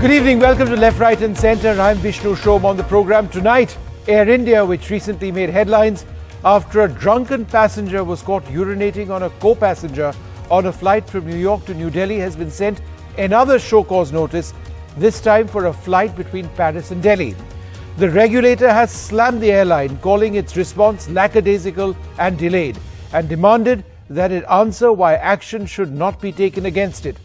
Good evening, welcome to Left, Right and Centre. I'm Vishnu Shom. On the programme tonight, Air India, which recently made headlines after a drunken passenger was caught urinating on a co-passenger on a flight from New York to New Delhi, has been sent another show cause notice, this time for a flight between Paris and Delhi. The regulator has slammed the airline, calling its response lackadaisical and delayed, and demanded that it answer why action should not be taken against it.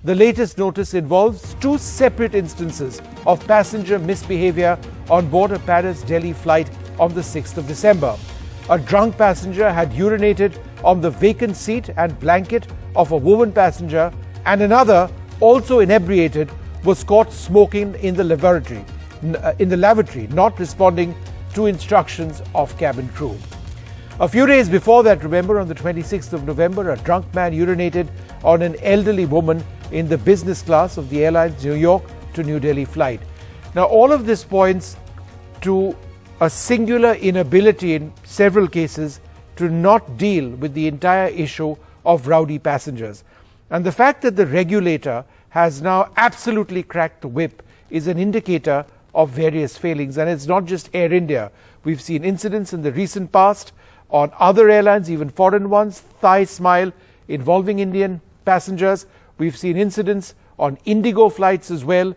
The latest notice involves two separate instances of passenger misbehavior on board a Paris-Delhi flight on the 6th of December. A drunk passenger had urinated on the vacant seat and blanket of a woman passenger, and another, also inebriated, was caught smoking in the lavatory, not responding to instructions of cabin crew. A few days before that, remember, on the 26th of November, a drunk man urinated on an elderly woman in the business class of the airline's New York to New Delhi flight. Now, all of this points to a singular inability in several cases to not deal with the entire issue of rowdy passengers. And the fact that the regulator has now absolutely cracked the whip is an indicator of various failings. And it's not just Air India. We've seen incidents in the recent past on other airlines, even foreign ones, Thai Smile, involving Indian passengers. We've seen incidents on Indigo flights as well.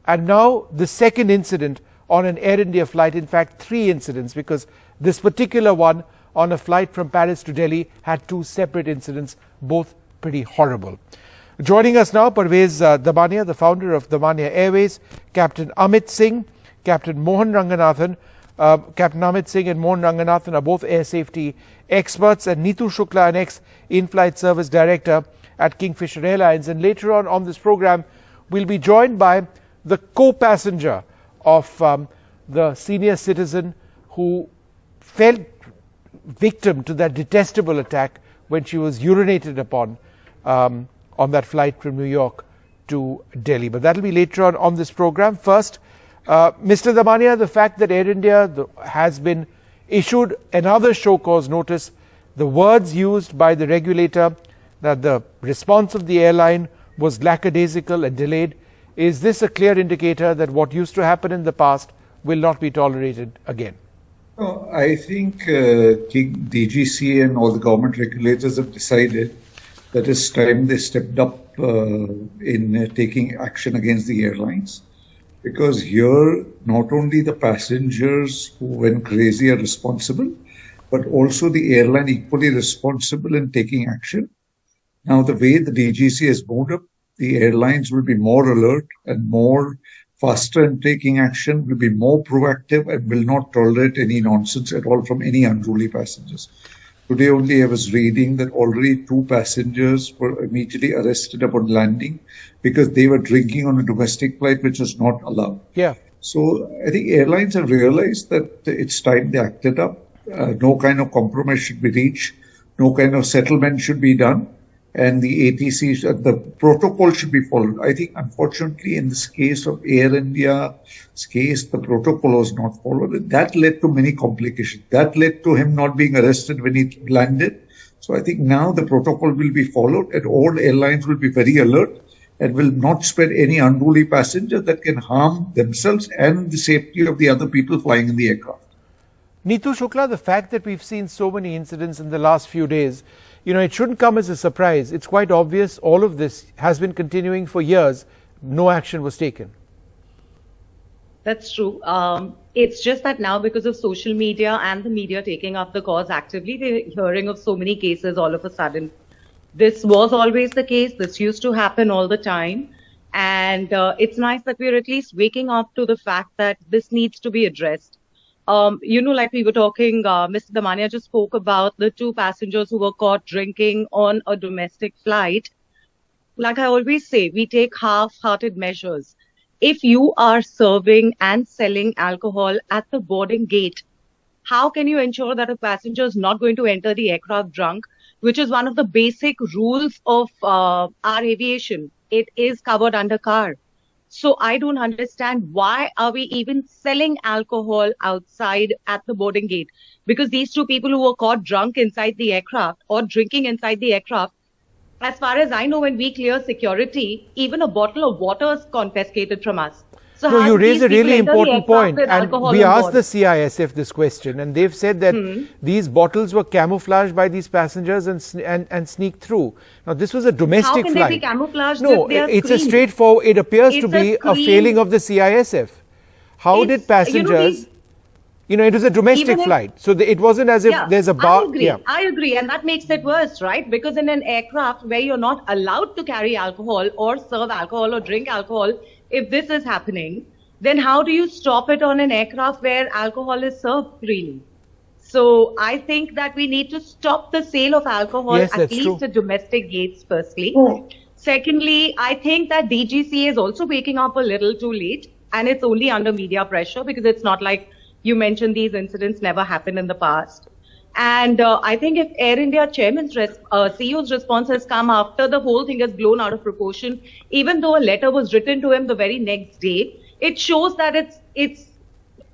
And now the second incident on an Air India flight, in fact, three incidents, because this particular one on a flight from Paris to Delhi had two separate incidents, both pretty horrible. Joining us now, Parvez Damania, the founder of Damania Airways, Captain Amit Singh, Captain Mohan Ranganathan. Captain Amit Singh and Mohan Ranganathan are both air safety experts, and Neetu Shukla, an ex-in-flight service director at Kingfisher Airlines. And later on this program, we'll be joined by the co-passenger of the senior citizen who fell victim to that detestable attack when she was urinated upon on that flight from New York to Delhi. But that'll be later on this program. First, Mr. Damania, the fact that Air India has been issued another show cause notice, the words used by the regulator, that the response of the airline was lackadaisical and delayed, is this a clear indicator that what used to happen in the past will not be tolerated again? No, I think DGCA and all the government regulators have decided that it's time they stepped up in taking action against the airlines. Because here, not only the passengers who went crazy are responsible, but also the airline equally responsible in taking action. Now, the way the DGCA has moved up, the airlines will be more alert and more faster in taking action, will be more proactive, and will not tolerate any nonsense at all from any unruly passengers. Today only I was reading that already two passengers were immediately arrested upon landing because they were drinking on a domestic flight, which was not allowed. Yeah. So I think airlines have realized that it's time they acted up. No kind of compromise should be reached. No kind of settlement should be done. And the ATC, the protocol should be followed. I think, unfortunately, in this case of Air India's case, the protocol was not followed. And that led to many complications. That led to him not being arrested when he landed. So I think now the protocol will be followed and all airlines will be very alert and will not spread any unruly passengers that can harm themselves and the safety of the other people flying in the aircraft. Neetu Shukla, the fact that we've seen so many incidents in the last few days, it shouldn't come as a surprise. It's quite obvious all of this has been continuing for years. No action was taken. That's true. It's just that now, because of social media and the media taking up the cause actively, we're hearing of so many cases all of a sudden. This was always the case. This used to happen all the time. And it's nice that we're at least waking up to the fact that this needs to be addressed. Like we were talking, Mr. Damania just spoke about the two passengers who were caught drinking on a domestic flight. Like I always say, we take half-hearted measures. If you are serving and selling alcohol at the boarding gate, how can you ensure that a passenger is not going to enter the aircraft drunk, which is one of the basic rules of our aviation? It is covered under car. So I don't understand why are we even selling alcohol outside at the boarding gate? Because these two people who were caught drunk inside the aircraft or drinking inside the aircraft, as far as I know, when we clear security, even a bottle of water is confiscated from us. So No, how you do raise these a people really enter the important aircraft point, with and alcohol we on asked board? the CISF this question, and they've said that these bottles were camouflaged by these passengers and sneaked through. Now, this was a domestic How can flight. they be camouflaged No, if they are it's a screened? straightforward. It appears to It's a be a screen. failing of the CISF. How It's, did passengers? It was a domestic Even if- flight, so it wasn't as if there's a bar. I agree, and that makes it worse, right? Because in an aircraft where you're not allowed to carry alcohol or serve alcohol or drink alcohol, if this is happening, then how do you stop it on an aircraft where alcohol is served freely? So I think that we need to stop the sale of alcohol Yes, at that's least true. at domestic gates, firstly. Secondly, I think that DGCA is also waking up a little too late, and it's only under media pressure because it's not like you mentioned these incidents never happened in the past. And I think if Air India chairman's CEO's response has come after the whole thing has blown out of proportion, even though a letter was written to him the very next day, it shows that it's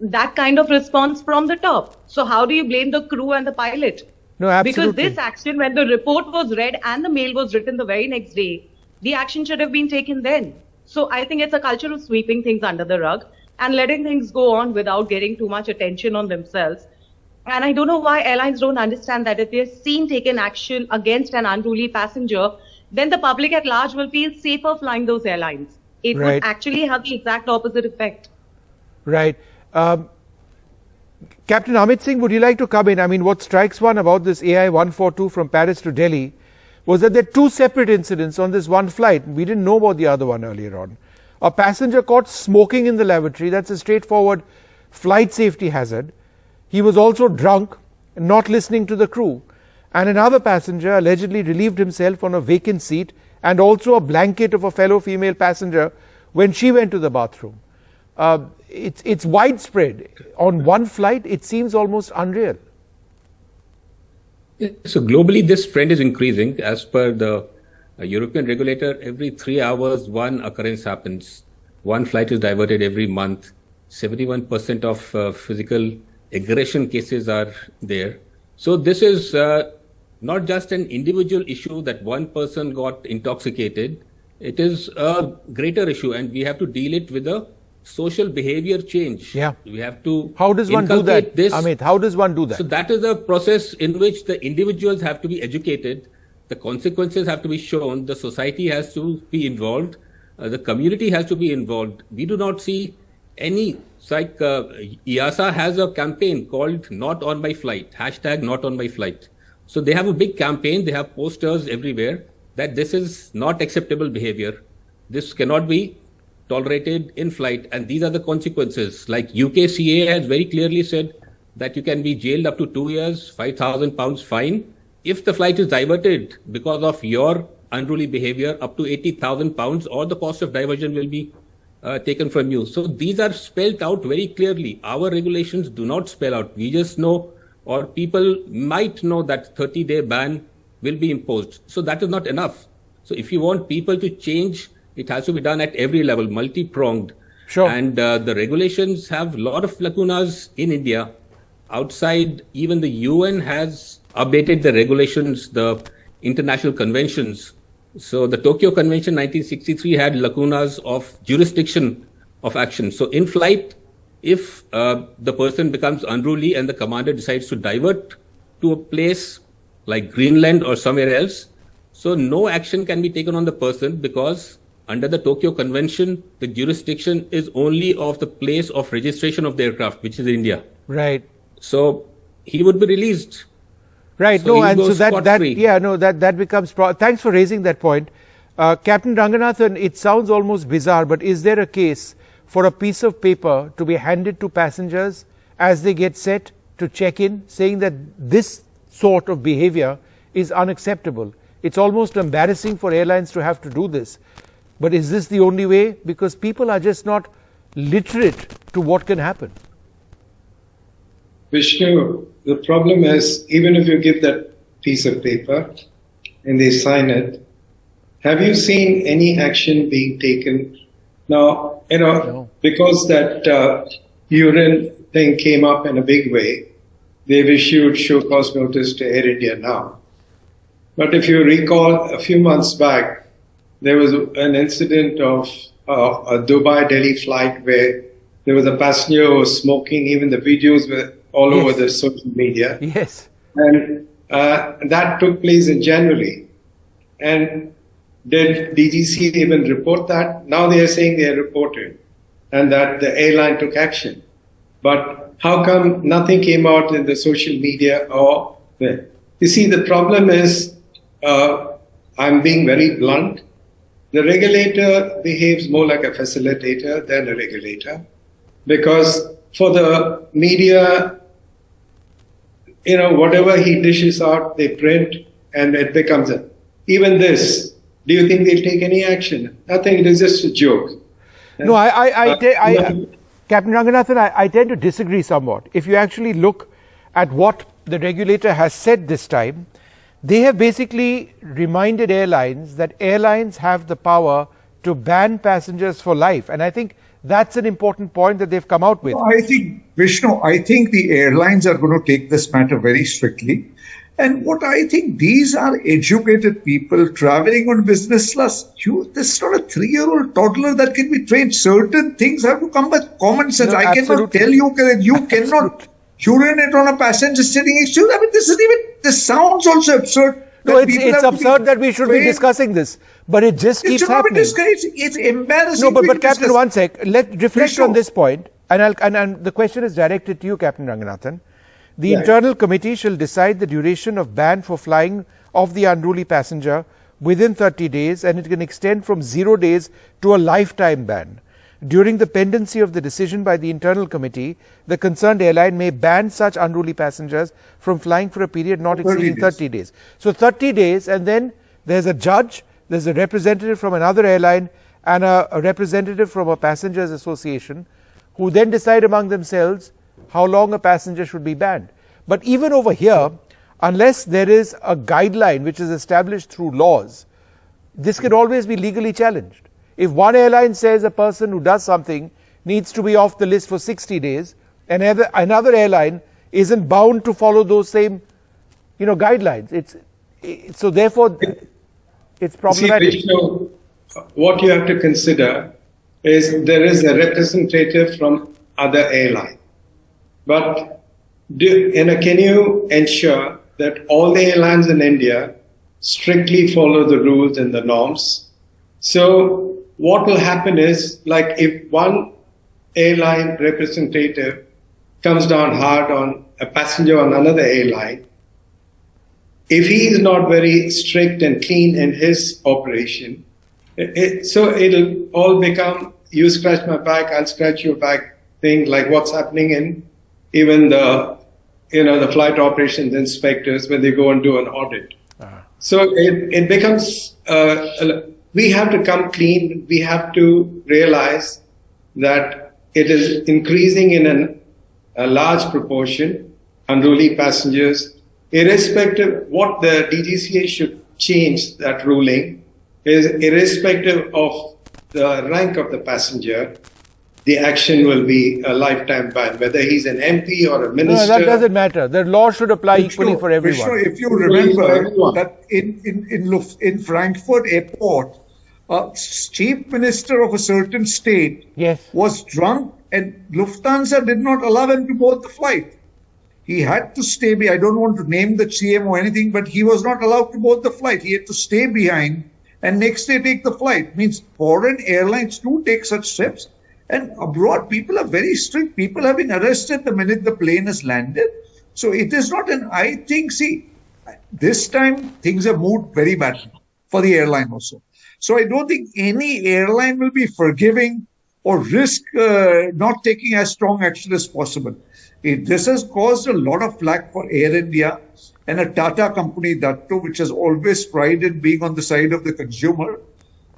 that kind of response from the top. So how do you blame the crew and the pilot? No, absolutely. Because this action, when the report was read and the mail was written the very next day, the action should have been taken then. So I think it's a culture of sweeping things under the rug and letting things go on without getting too much attention on themselves. And I don't know why airlines don't understand that if they're seen taking action against an unruly passenger, then the public at large will feel safer flying those airlines. It Right. would actually have the exact opposite effect. Right. Captain Amit Singh, would you like to come in? I mean, what strikes one about this AI 142 from Paris to Delhi was that there are two separate incidents on this one flight. We didn't know about the other one earlier on. A passenger caught smoking in the lavatory. That's a straightforward flight safety hazard. He was also drunk and not listening to the crew. And another passenger allegedly relieved himself on a vacant seat and also a blanket of a fellow female passenger when she went to the bathroom. It's widespread. On one flight, it seems almost unreal. So globally, this trend is increasing. As per the European regulator, every 3 hours, one occurrence happens. One flight is diverted every month. 71% of physical aggression cases are there. So this is not just an individual issue that one person got intoxicated. It is a greater issue, and we have to deal it with a social behavior change. Yeah. We have to. How does one do that, inculcate this. Amit? How does one do that? So that is a process in which the individuals have to be educated, the consequences have to be shown, the society has to be involved, the community has to be involved. We do not see any, like EASA has a campaign called Not On My Flight, hashtag Not On My Flight. So they have a big campaign, they have posters everywhere that this is not acceptable behavior. This cannot be tolerated in flight, and these are the consequences. Like UKCA has very clearly said that you can be jailed up to 2 years, £5,000 fine. If the flight is diverted because of your unruly behavior, up to £80,000, or the cost of diversion will be taken from you. So these are spelled out very clearly. Our regulations do not spell out. We just know, or people might know, that 30-day ban will be imposed. So that is not enough. So if you want people to change, it has to be done at every level, multi-pronged. Sure. And the regulations have a lot of lacunas in India. Outside, even the UN has updated the regulations, the international conventions. So the Tokyo Convention 1963 had lacunas of jurisdiction of action. So in flight, if the person becomes unruly and the commander decides to divert to a place like Greenland or somewhere else, so no action can be taken on the person, because under the Tokyo Convention, the jurisdiction is only of the place of registration of the aircraft, which is India. Right. So he would be released. Right. So No, he and so goes that scot-free. that becomes. Thanks for raising that point, Captain Ranganathan. It sounds almost bizarre, but is there a case for a piece of paper to be handed to passengers as they get set to check in, saying that this sort of behavior is unacceptable? It's almost embarrassing for airlines to have to do this. But is this the only way? Because people are just not literate to what can happen. Vishnu, the problem is, even if you give that piece of paper and they sign it, have you seen any action being taken? Now, No. because that urine thing came up in a big way, they've issued show cause notice to Air India now. But if you recall, a few months back, there was an incident of a Dubai-Delhi flight where there was a passenger who was smoking. Even the videos were all over the social media. Yes. And that took place in January. And did DGCA even report that? Now they are saying they reported and that the airline took action. But how come nothing came out in the social media? You see, the problem is, I'm being very blunt, the regulator behaves more like a facilitator than a regulator, because for the media, whatever he dishes out, they print, and it becomes even this. Do you think they'll take any action? Nothing. It is just a joke. No, Captain Ranganathan, I tend to disagree somewhat. If you actually look at what the regulator has said this time, they have basically reminded airlines that airlines have the power to ban passengers for life. And I think that's an important point that they've come out with. I think, Vishnu, the airlines are going to take this matter very strictly. And what I think, these are educated people traveling on business class. This is not a 3-year-old toddler that can be trained. Certain things have to come with common sense. No, I cannot tell you that you cannot urinate on a passenger sitting next to you. I mean, this sounds also absurd. No, it's absurd that we should be discussing this, but it just keeps happening. It's embarrassing. No, but Captain, one sec. Let's reflect on this point, and the question is directed to you, Captain Ranganathan. The internal committee shall decide the duration of ban for flying of the unruly passenger within 30 days, and it can extend from 0 days to a lifetime ban. During the pendency of the decision by the internal committee, the concerned airline may ban such unruly passengers from flying for a period not exceeding 30 days. So 30 days, and then there's a judge, there's a representative from another airline, and a representative from a passengers association, who then decide among themselves how long a passenger should be banned. But even over here, unless there is a guideline which is established through laws, this can always be legally challenged. If one airline says a person who does something needs to be off the list for 60 days, and another airline isn't bound to follow those same, guidelines. So therefore, it's problematic. See, what you have to consider is there is a representative from other airline. But can you ensure that all the airlines in India strictly follow the rules and the norms? So what will happen is, like, if one airline representative comes down hard on a passenger on another airline, if he is not very strict and clean in his operation, so it'll all become you scratch my back, I'll scratch your back thing, like what's happening in even the flight operations inspectors when they go and do an audit. So it becomes, we have to come clean. We have to realize that it is increasing in a large proportion, unruly passengers, irrespective what the DGCA should change that ruling is irrespective of the rank of the passenger. The action will be a lifetime ban, whether he's an MP or a minister. No, that doesn't matter. The law should apply equally for everyone. If you remember that in Frankfurt airport, chief minister of a certain state was drunk, and Lufthansa did not allow him to board the flight. He had to stay behind. I don't want to name the CM or anything, but he was not allowed to board the flight. He had to stay behind and next day take the flight. Means foreign airlines do take such steps. And abroad, people are very strict. People have been arrested the minute the plane has landed. So it is not I think, this time things have moved very badly for the airline also. So I don't think any airline will be forgiving or risk not taking as strong action as possible. This has caused a lot of flack for Air India and a Tata company, that too, which has always prided being on the side of the consumer.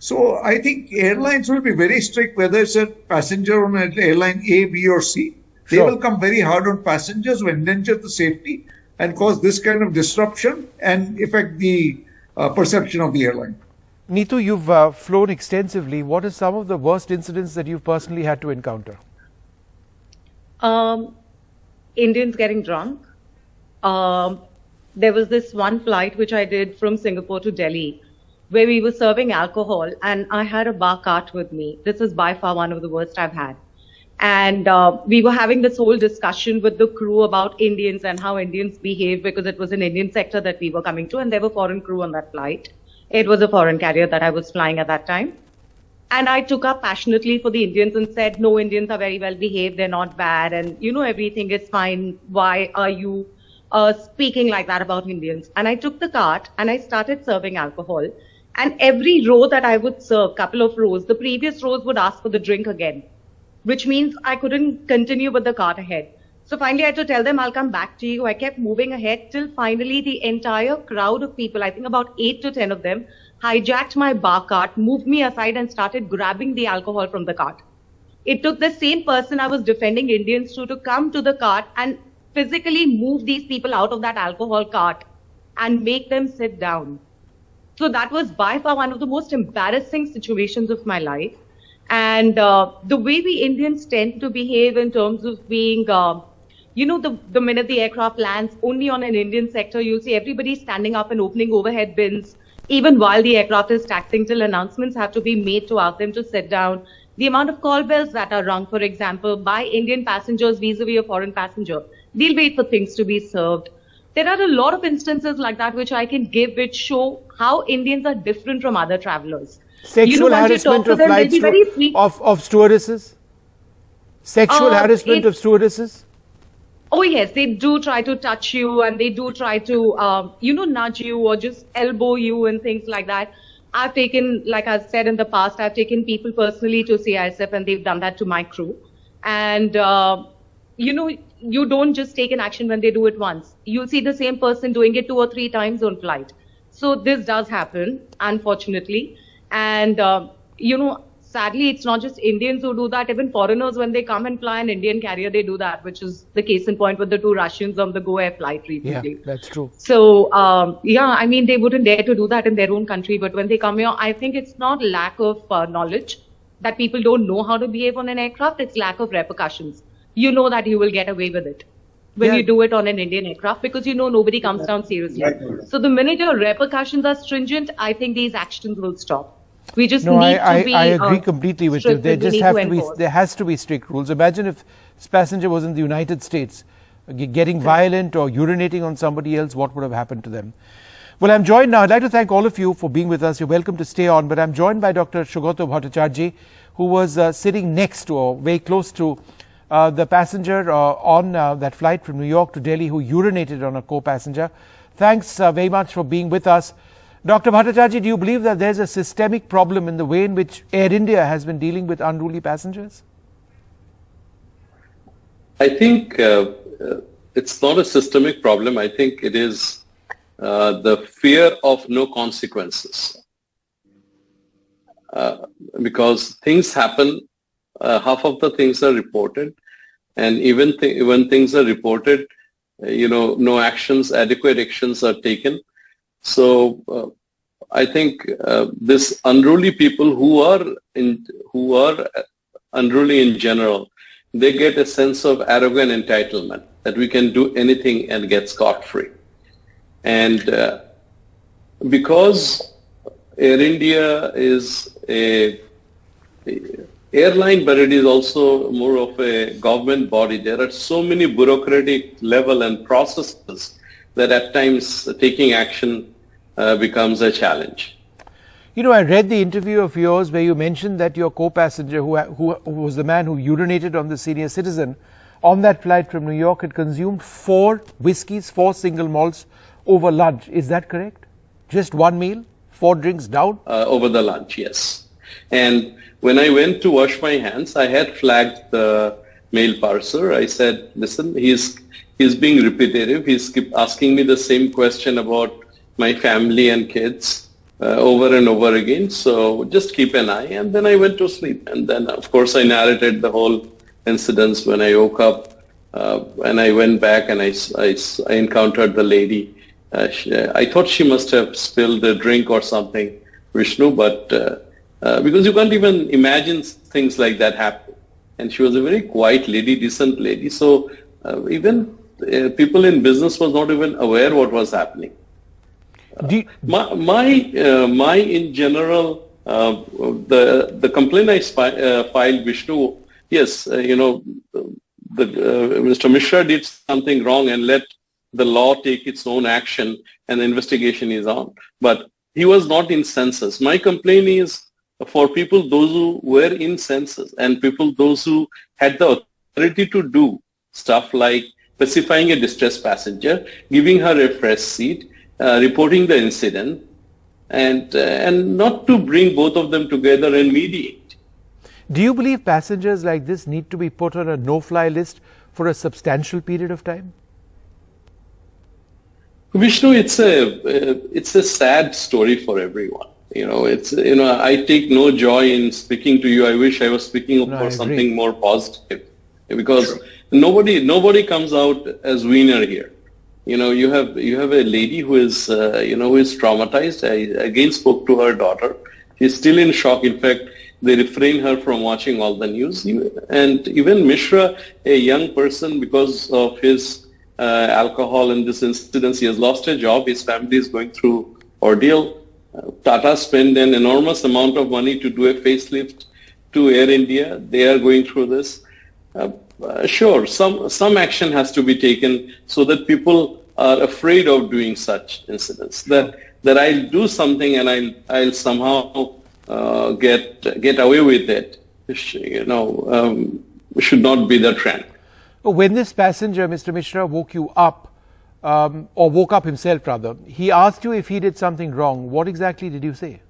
So I think airlines will be very strict, whether it's a passenger on an airline A, B or C. They will come very hard on passengers who endanger the safety and cause this kind of disruption and affect the perception of the airline. Neetu, you've flown extensively. What are some of the worst incidents that you've personally had to encounter? Indians getting drunk. there was this one flight which I did from Singapore to Delhi, where we were serving alcohol, and I had a bar cart with me. This is by far one of the worst I've had. And we were having this whole discussion with the crew about Indians and how Indians behave, because it was an Indian sector that we were coming to, and there were foreign crew on that flight. It was a foreign carrier that I was flying at that time. And I took up passionately for the Indians and said, no, Indians are very well behaved, they're not bad, and everything is fine. Why are you speaking like that about Indians? And I took the cart and I started serving alcohol. And every row that I would serve, couple of rows, the previous rows would ask for the drink again, which means I couldn't continue with the cart ahead. So finally I had to tell them, I'll come back to you. I kept moving ahead till finally the entire crowd of people, I think about 8 to 10 of them, hijacked my bar cart, moved me aside and started grabbing the alcohol from the cart. It took the same person I was defending Indians to come to the cart and physically move these people out of that alcohol cart and make them sit down. So that was by far one of the most embarrassing situations of my life. And the way we Indians tend to behave in terms of being, the minute the aircraft lands only on an Indian sector, you'll see everybody standing up and opening overhead bins, even while the aircraft is taxiing, till announcements have to be made to ask them to sit down. The amount of call bells that are rung, for example, by Indian passengers vis-a-vis a foreign passenger, they'll wait for things to be served. There are a lot of instances like that which I can give, which show how Indians are different from other travelers. Sexual harassment of flight of stewardesses? Sexual harassment of stewardesses? Oh yes, they do try to touch you, and they do try to, nudge you or just elbow you and things like that. I've taken, like I've said in the past, I've taken people personally to CISF, and they've done that to my crew. And, you don't just take an action when they do it once. You'll see the same person doing it 2 or 3 times on flight. So this does happen, unfortunately. And, sadly, it's not just Indians who do that. Even foreigners, when they come and fly an Indian carrier, they do that, which is the case in point with the 2 Russians on the Go Air flight recently. Yeah, that's true. So, they wouldn't dare to do that in their own country. But when they come here, I think it's not lack of knowledge that people don't know how to behave on an aircraft. It's lack of repercussions. You know that you will get away with it when you do it on an Indian aircraft, because nobody comes down seriously. So the minute your repercussions are stringent, I think these actions will stop. We just need to be. I agree completely with you. There has to be strict rules. Imagine if this passenger was in the United States, getting violent or urinating on somebody else, what would have happened to them? Well, I'm joined now. I'd like to thank all of you for being with us. You're welcome to stay on, but I'm joined by Dr. Sugata Bhattacharjee, who was sitting next to or very close to the passenger on that flight from New York to Delhi who urinated on a co-passenger. Thanks very much for being with us. Dr. Bhattacharjee, do you believe that there's a systemic problem in the way in which Air India has been dealing with unruly passengers? I think it's not a systemic problem. I think it is the fear of no consequences. Because things happen, half of the things are reported, and even when things are reported, no adequate actions are taken. So I think this unruly people who are unruly in general, they get a sense of arrogant entitlement that we can do anything and get scot-free. And because Air India is a airline, but it is also more of a government body, there are so many bureaucratic level and processes that at times taking action becomes a challenge. I read the interview of yours where you mentioned that your co-passenger, who was the man who urinated on the senior citizen, on that flight from New York had consumed 4 whiskeys, 4 single malts over lunch. Is that correct? Just one meal, 4 drinks down? Over the lunch, yes. And when I went to wash my hands, I had flagged the mail parser. I said, listen, he's being repetitive. He's keep asking me the same question about my family and kids over and over again. So just keep an eye. And then I went to sleep. And then, of course, I narrated the whole incidents when I woke up. And I went back and I encountered the lady. I thought she must have spilled a drink or something, Vishnu, but because you can't even imagine things like that happen. And she was a very quiet lady, decent lady. So even people in business was not even aware what was happening. My in general, the complaint I filed, Vishnu, yes, Mr. Mishra did something wrong and let the law take its own action and the investigation is on. But he was not in census. My complaint is for people, those who were in census and people, those who had the authority to do stuff like specifying a distressed passenger, giving her a fresh seat, reporting the incident, and not to bring both of them together and mediate. Do you believe passengers like this need to be put on a no-fly list for a substantial period of time? Vishnu, it's a sad story for everyone. I take no joy in speaking to you. I wish I was speaking for something more positive, because nobody comes out as winner here. You have a lady who is who is traumatized. I again spoke to her daughter. She's still in shock. In fact, they refrain her from watching all the news. And even Mishra, a young person, because of his alcohol and this incident, he has lost a job. His family is going through ordeal. Tata spent an enormous amount of money to do a facelift to Air India. They are going through this. Sure, some action has to be taken so that people are afraid of doing such incidents. That I'll do something and I'll somehow get away with it. Should not be the trend. When this passenger, Mr. Mishra, woke you up, or woke up himself rather, he asked you if he did something wrong. What exactly did you say?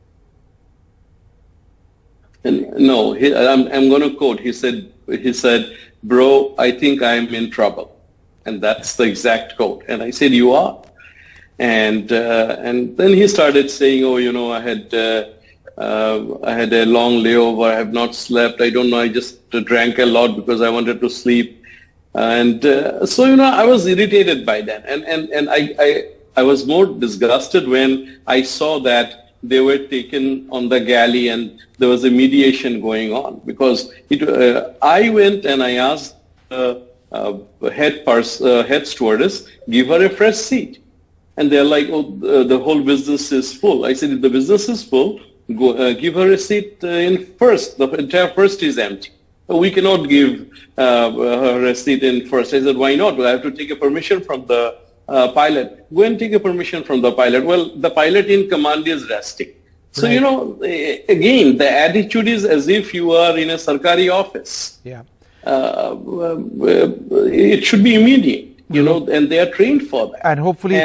No, I'm going to quote. He said, "Bro, I think I'm in trouble," and that's the exact quote. And I said, "You are?" And then he started saying, "Oh, I had a long layover. I have not slept. I don't know. I just drank a lot because I wanted to sleep." And so I was irritated by that, and I was more disgusted when I saw that they were taken on the galley and there was a mediation going on, because I went and I asked head stewardess, give her a fresh seat, and they're like, "Oh, the whole business is full." I said, "If the business is full, go give her a seat in first. The entire first is empty. We cannot give her a seat in first." I said, "Why not? I have to take a permission from the pilot." "Go and take a permission from the pilot." Well, the pilot in command is resting. So, right. Again, the attitude is as if you are in a Sarkari office. Yeah. It should be immediate, and they are trained for that. And hopefully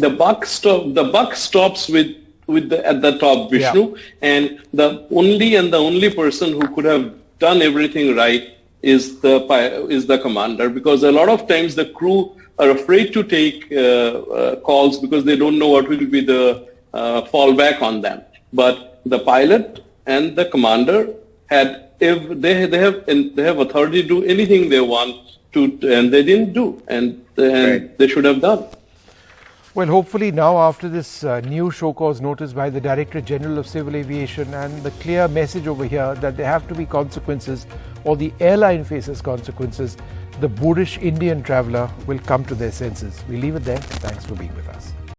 the buck stops at the top, Vishnu, yeah. And the only person who could have done everything right is the commander, because a lot of times the crew are afraid to take calls because they don't know what will be the fallback on them. But the pilot and the commander they have authority to do anything they want to, and they didn't do, and right. They should have done. Well, hopefully now, after this new show cause notice by the Director General of Civil Aviation and the clear message over here that there have to be consequences, or the airline faces consequences, the boorish Indian traveller will come to their senses. We leave it there. Thanks for being with us.